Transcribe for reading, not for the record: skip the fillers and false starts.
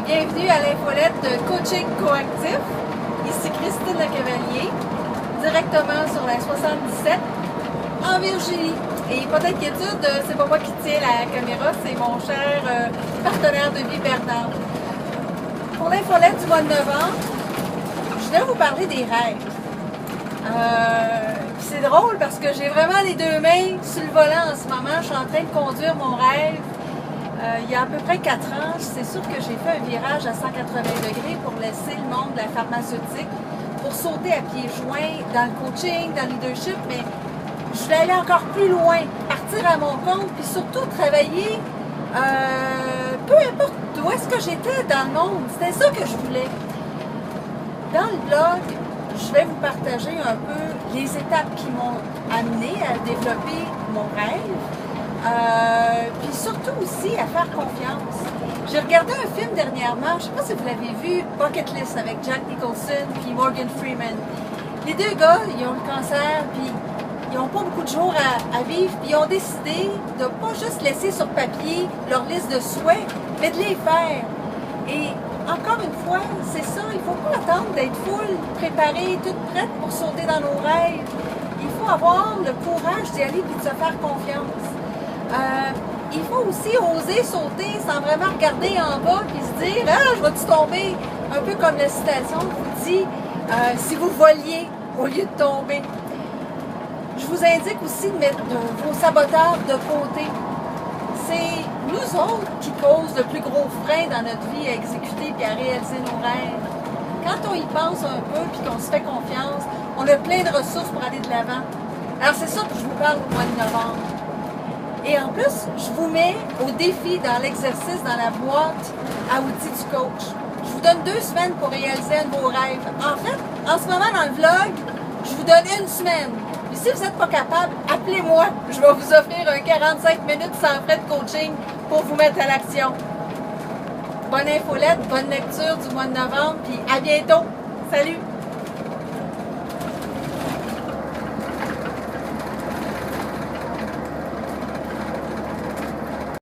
Bienvenue à l'infolette de Coaching Coactif. Ici Christine Lecavalier, directement sur la 77 en Virginie. Et pas d'inquiétude, c'est pas moi qui tiens la caméra, c'est mon cher partenaire de vie Bernard. Pour l'infolette du mois de novembre, je vais vous parler des rêves. C'est drôle parce que j'ai vraiment les deux mains sur le volant en ce moment. Je suis en train de conduire mon rêve. Il y a à peu près 4 ans, c'est sûr que j'ai fait un virage à 180 degrés pour laisser le monde de la pharmaceutique, pour sauter à pieds joints dans le coaching, dans le leadership, mais je voulais aller encore plus loin, partir à mon compte, puis surtout travailler, peu importe où est-ce que j'étais dans le monde. C'était ça que je voulais. Dans le blog, je vais vous partager un peu les étapes qui m'ont amené à développer mon rêve. Puis surtout aussi à faire confiance. J'ai regardé un film dernièrement, je ne sais pas si vous l'avez vu, Bucket List avec Jack Nicholson puis Morgan Freeman. Les deux gars, ils ont le cancer, puis ils n'ont pas beaucoup de jours à vivre, puis ils ont décidé de ne pas juste laisser sur papier leur liste de souhaits, mais de les faire. Et encore une fois, c'est ça, il ne faut pas attendre d'être full, préparée, toute prête pour sauter dans nos rêves. Il faut avoir le courage d'y aller et de se faire confiance. Il faut aussi oser sauter sans vraiment regarder en bas et se dire « Ah, je vais-tu tomber? » Un peu comme la citation vous dit si vous voliez au lieu de tomber. Je vous indique aussi de mettre vos saboteurs de côté. C'est nous autres qui causent le plus gros frein dans notre vie à exécuter et à réaliser nos rêves. Quand on y pense un peu et qu'on se fait confiance, on a plein de ressources pour aller de l'avant. Alors c'est ça que je vous parle au mois de novembre. Et en plus, je vous mets au défi dans l'exercice, dans la boîte à outils du coach. Je vous donne 2 semaines pour réaliser un de vos rêves. En fait, en ce moment dans le vlog, je vous donne 1 semaine. Et si vous n'êtes pas capable, appelez-moi. Je vais vous offrir un 45 minutes sans frais de coaching pour vous mettre à l'action. Bonne infolette, bonne lecture du mois de novembre, puis à bientôt. Salut!